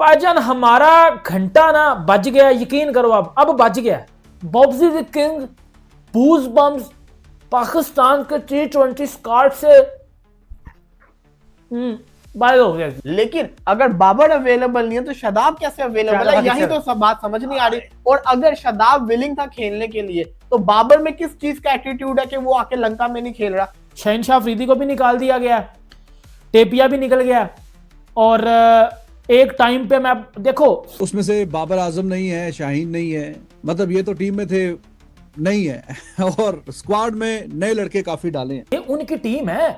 भाईजान हमारा घंटा ना बज गया, यकीन करो अब बज गया। बॉब्जी द किंग, बूज बम्स, पाकिस्तान के T20 स्क्वाड से बाय हो गया। लेकिन अगर बाबर अवेलेबल नहीं है तो शादाब कैसे अवेलेबल है, यही तो सब बात समझ नहीं आ रही। और अगर शादाब विलिंग था खेलने के लिए तो बाबर में किस चीज का एटीट्यूड है कि वो आके लंका में नहीं खेल रहा। शहनशाह अफरीदी को भी निकाल दिया गया, टेपिया भी निकल गया, और एक टाइम पे मैं देखो उसमें से बाबर आजम नहीं है, शाहीन नहीं है, मतलब ये तो टीम में थे नहीं है और स्क्वाड में नए लड़के काफी डाले हैं। ये उनकी टीम है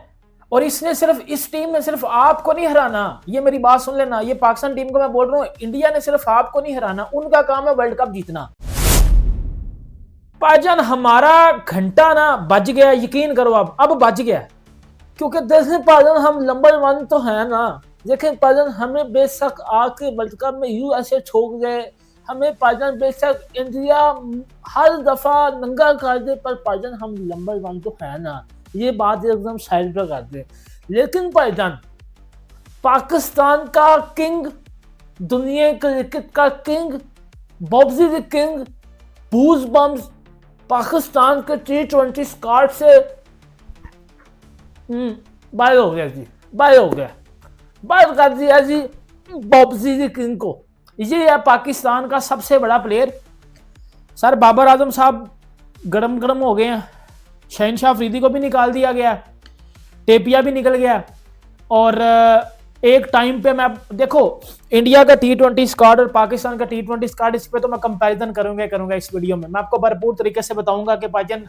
और इसने सिर्फ इस टीम में सिर्फ आपको नहीं हराना, ये मेरी बात सुन लेना। ये पाकिस्तान टीम को मैं बोल रहा हूँ, इंडिया ने सिर्फ आपको नहीं हराना, उनका काम है वर्ल्ड कप जीतना। भाईजान हमारा घंटा ना बज गया, यकीन करो अब बज गया। क्योंकि देखें भाईजान हम नंबर 1 तो है ना। देखें भाईजान हमें बेशक आके वर्ल्ड कप में यूएसए छोड़ गए, हमें भाईजान बेशक इंडिया हर दफा नंगा कर दे, पर भाईजान हम नंबर 1 तो है ना। ये बात एकदम साइड पर कर दे। लेकिन भाईजान पाकिस्तान का किंग, दुनिया क्रिकेट का किंग, बॉब्जी द किंग, बूज बम्स, पाकिस्तान के T20 स्क्वाड से बाय हो गया जी, बाय हो गया, बाय कर दिया जी बॉब्जी द किंग को। ये है पाकिस्तान का सबसे बड़ा प्लेयर। सर बाबर आजम साहब गरम हो गए हैं, शहनशाह अफरीदी को भी निकाल दिया गया, टेपिया भी निकल गया, और एक टाइम पे मैं देखो इंडिया का T20 स्क्वाड और पाकिस्तान का T20 स्क्वाड, इस पे तो मैं कंपैरिजन करूंगा इस वीडियो में। मैं आपको भरपूर तरीके से बताऊंगा कि भाईजान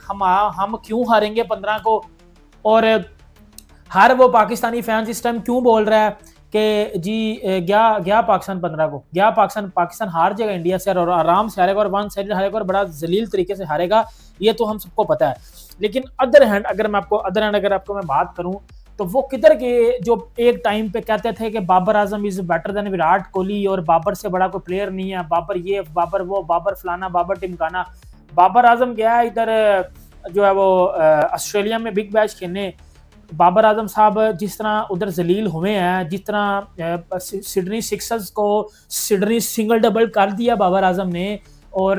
हम क्यों हारेंगे 15 को, और हर वो पाकिस्तानी फैंस इस टाइम क्यों बोल रहा है कि जी गया पाकिस्तान 15 को, गया पाकिस्तान हार जाएगा इंडिया से और आराम से हारेगा और 1 साइड हारेगा और बड़ा जलील तरीके से हारेगा, ये तो हम सबको पता है। लेकिन अदर हैंड अगर आपको मैं बात करूं तो वो किधर के जो एक टाइम पे कहते थे कि Babar Azam is better than Virat Kohli और बाबर से बड़ा कोई प्लेयर नहीं है, बाबर ये बाबर वो बाबर फलाना बाबर टिमकाना। बाबर आजम गया इधर जो है वो ऑस्ट्रेलिया में बिग बैश खेलने। बाबर आजम साहब जिस तरह उधर जलील हुए हैं, जिस तरह सिडनी सिक्सर्स को सिडनी सिंगल डबल कर दिया बाबर आजम ने, और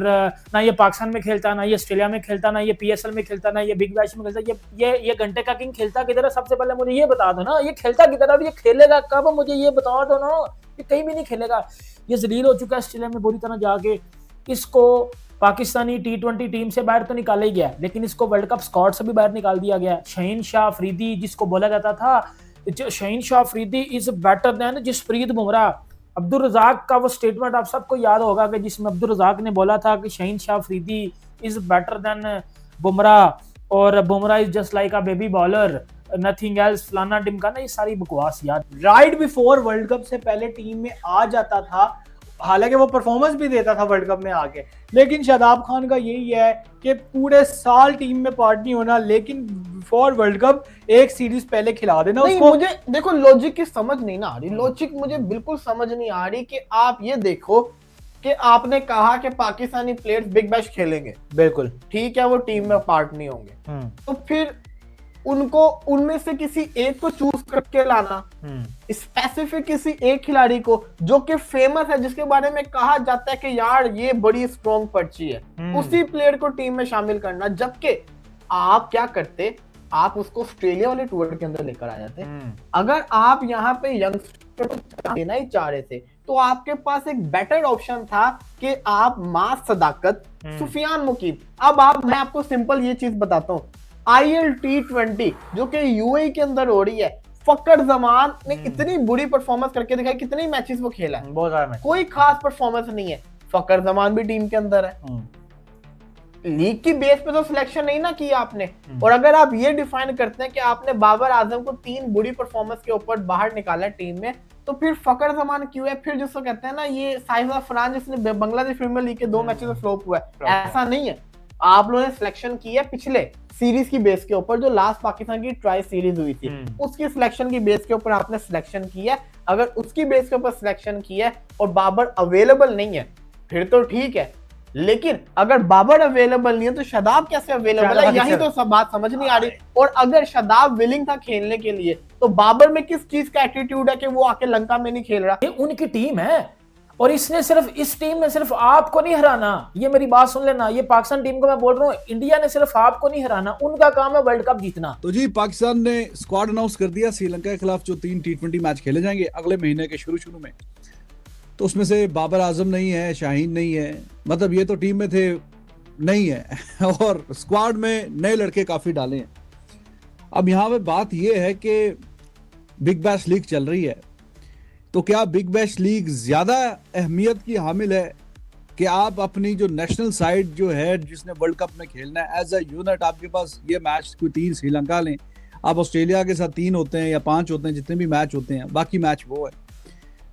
ना ये पाकिस्तान में खेलता, ना ये ऑस्ट्रेलिया में खेलता, ना ये PSL में खेलता, ना ये बिग बैश में खेलता, ये घंटे का किंग खेलता किधर है? सबसे पहले मुझे ये बता दो ना, ये खेलता किधर है और ये खेलेगा कब? मुझे ये बता दो ना, ये कहीं भी नहीं खेलेगा। ये जलील हो चुका है ऑस्ट्रेलिया में बुरी तरह जाके। इसको पाकिस्तानी T20 टीम से बाहर तो निकाला ही गया, लेकिन इसको वर्ल्ड कप स्क्वाड से भी बाहर निकाल दिया गया। शहनशाह अफरीदी जिसको बोला जाता था, शहनशाह Afridi is better than Jasprit Bumrah. Abdul Razzaq का वो स्टेटमेंट आप सबको याद होगा कि जिसमें अब्दुल रज़ाक ने बोला था कि Shaheen Shah Afridi is better than Bumrah, और Bumrah is just like a baby bowler, nothing else, फलाना टिमकाना, ये सारी बकवास याद। राइट बिफोर वर्ल्ड कप से पहले टीम में आ जाता था, हालांकि वो परफॉर्मेंस भी देता था वर्ल्ड कप में आके, लेकिन शादाब खान का यही है कि पूरे साल टीम में पार्ट नहीं होना, लेकिन बिफोर वर्ल्ड कप एक सीरीज पहले खिला देना उसको। मुझे देखो लॉजिक की समझ नहीं ना आ रही, लॉजिक मुझे बिल्कुल समझ नहीं आ रही कि आप ये देखो कि आपने कहा कि पाकिस्तानी प्लेयर्स बिग बैश खेलेंगे, बिल्कुल ठीक है, वो टीम में पार्ट नहीं होंगे, तो फिर उनको उनमें से किसी एक को चूज करके लाना, स्पेसिफिक किसी एक खिलाड़ी को जो कि फेमस है, जिसके बारे में कहा जाता है कि यार ये बड़ी स्ट्रॉन्ग पर्ची है, उसी प्लेयर को टीम में शामिल करना। जबकि आप क्या करते, आप उसको ऑस्ट्रेलिया वाले टूर के अंदर लेकर आ जाते। अगर आप यहाँ पे यंगस्टर को देना ही चाह रहे थे तो आपके पास एक बेटर ऑप्शन था कि आप मास सदाकत, सुफियान मुकीब। अब मैं आपको सिंपल ये चीज बताता हूँ, IL T20 जो कि UAE के अंदर हो रही है, फकर जमान ने इतनी बुरी परफॉर्मेंस करके दिखाई, कितने मैचेस वो खेला है, बहुत सारे, कोई खास परफॉर्मेंस नहीं है। फकर जमान भी टीम के अंदर है, लीग की बेस पे तो सिलेक्शन नहीं ना किया आपने। और अगर आप ये डिफाइन करते हैं कि आपने बाबर आजम को 3 बुरी परफॉर्मेंस के ऊपर बाहर निकाला टीम में, तो फिर फकर जमान क्यों है? फिर जिसको कहते हैं ना ये साहिबा फरहान जिसने बांग्लादेश प्रीमियर लीग के 2 मैचेस में फ्लॉप हुआ है, ऐसा नहीं है। आप लोगों ने सिलेक्शन की है पिछले सीरीज की बेस के ऊपर, जो लास्ट पाकिस्तान की ट्राई सीरीज हुई थी उसकी सिलेक्शन की बेस के ऊपर आपने सिलेक्शन की है। अगर उसकी बेस के ऊपर सिलेक्शन की है और बाबर अवेलेबल नहीं है फिर तो ठीक है, लेकिन अगर बाबर अवेलेबल नहीं है तो शादाब कैसे अवेलेबल है, यही तो सब बात समझ नहीं आ रही। और अगर शादाब विलिंग था खेलने के लिए तो बाबर में किस चीज का एटीट्यूड है कि वो आके लंका में नहीं खेल रहा। ये उनकी टीम है और इसने सिर्फ इस टीम में सिर्फ आपको नहीं हराना, ये मेरी बात सुन लेना, ये पाकिस्तान टीम को मैं बोल रहा हूँ, इंडिया ने सिर्फ आपको नहीं हराना, उनका काम है वर्ल्ड कप जीतना। तो जी पाकिस्तान ने स्क्वाड अनाउंस कर दिया श्रीलंका के खिलाफ जो 3 T20 मैच खेले जाएंगे अगले महीने के शुरू में। तो उसमें से बाबर आजम नहीं है, शाहीन नहीं है, मतलब ये तो टीम में थे नहीं है और स्क्वाड में नए लड़के काफी डाले हैं। अब यहाँ पे बात ये है कि बिग बैश लीग चल रही है, तो क्या बिग बैश लीग ज्यादा अहमियत की हामिल है कि आप अपनी जो नेशनल साइड जो है जिसने वर्ल्ड कप में खेलना है एज अ यूनिट, आपके पास ये मैच कोई 3 श्रीलंका लें, आप ऑस्ट्रेलिया के साथ 3 होते हैं या 5 होते हैं, जितने भी मैच होते हैं बाकी मैच वो है।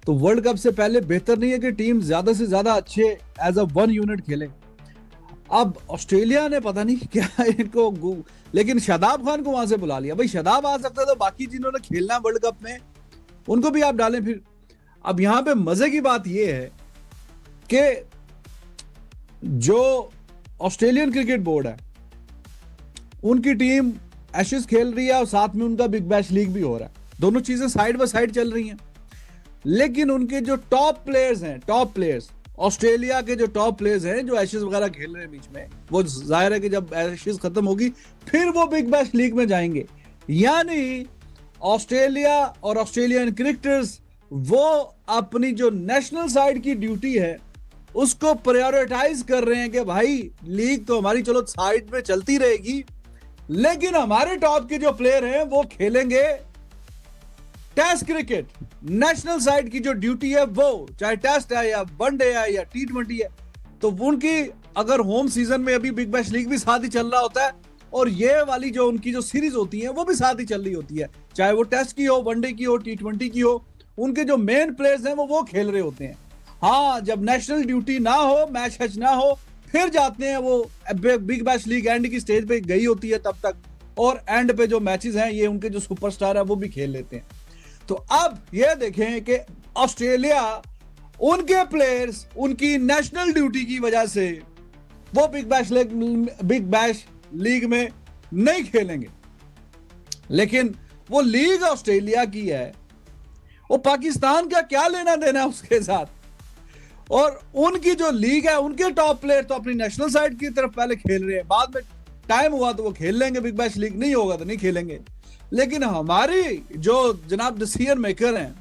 तो वर्ल्ड कप से पहले बेहतर नहीं है कि टीम ज्यादा से ज्यादा अच्छे एज अ 1 यूनिट खेले। अब ऑस्ट्रेलिया ने पता नहीं क्या इनको, लेकिन शादाब खान को वहां से बुला लिया। भाई शादाब आ सकता है तो बाकी जिन्होंने खेलना वर्ल्ड कप में उनको भी आप डालें फिर। अब यहां पे मजे की बात यह है कि जो ऑस्ट्रेलियन क्रिकेट बोर्ड है उनकी टीम एशेज खेल रही है और साथ में उनका बिग बैश लीग भी हो रहा है, दोनों चीजें साइड बाय साइड चल रही हैं। लेकिन उनके जो टॉप प्लेयर्स हैं, टॉप प्लेयर्स ऑस्ट्रेलिया के जो टॉप प्लेयर्स हैं जो एशेज वगैरह खेल रहे हैं बीच में, वो जाहिर है कि जब एशेज खत्म होगी फिर वो बिग बैश लीग में जाएंगे। यानी ऑस्ट्रेलिया और ऑस्ट्रेलियन क्रिकेटर्स वो अपनी जो नेशनल साइड की ड्यूटी है उसको प्रायोरिटाइज कर रहे हैं कि भाई लीग तो हमारी चलो साइड में चलती रहेगी, लेकिन हमारे टॉप के जो प्लेयर हैं वो खेलेंगे टेस्ट क्रिकेट। नेशनल साइड की जो ड्यूटी है वो चाहे टेस्ट है या वनडे है या T20 है, तो उनकी अगर होम सीजन में अभी बिग बैश लीग भी साथ ही चल रहा होता है और ये वाली जो उनकी जो सीरीज होती है वो भी साथ ही चल रही होती है, चाहे वो टेस्ट की हो, वनडे की हो, T20 की हो, उनके जो मेन प्लेयर्स हैं वो खेल रहे होते हैं। हाँ, जब नेशनल ड्यूटी ना हो, मैच हैच ना हो, फिर जाते हैं वो बिग बैश लीग एंड की स्टेज पे गई होती है तब तक, और एंड पे जो मैचेस हैं ये उनके जो सुपरस्टार है वो भी खेल लेते हैं। तो अब ये देखें कि ऑस्ट्रेलिया उनके प्लेयर्स उनकी नेशनल ड्यूटी की वजह से वो बिग बैश लीग में नहीं खेलेंगे, लेकिन वो लीग ऑस्ट्रेलिया की है, वो पाकिस्तान का क्या लेना देना है उसके साथ। और उनकी जो लीग है उनके टॉप प्लेयर तो अपनी नेशनल साइड की तरफ पहले खेल रहे हैं, बाद में टाइम हुआ तो वो खेल लेंगे बिग बैश लीग, नहीं होगा तो नहीं खेलेंगे। लेकिन हमारी जो जनाब डिसीजन मेकर हैं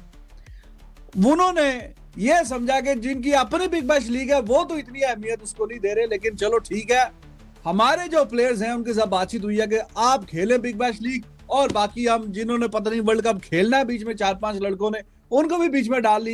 उन्होंने ये समझा कि जिनकी अपनी बिग बैश लीग है वो तो इतनी अहमियत उसको नहीं दे रहे, लेकिन चलो ठीक है, हमारे जो प्लेयर्स हैं उनके साथ बातचीत हुई है कि आप खेलें बिग बैश लीग, और बाकी हम जिन्होंने पता नहीं वर्ल्ड कप खेलना है बीच में 4-5 लड़कों ने उनको भी बीच में डाल ली।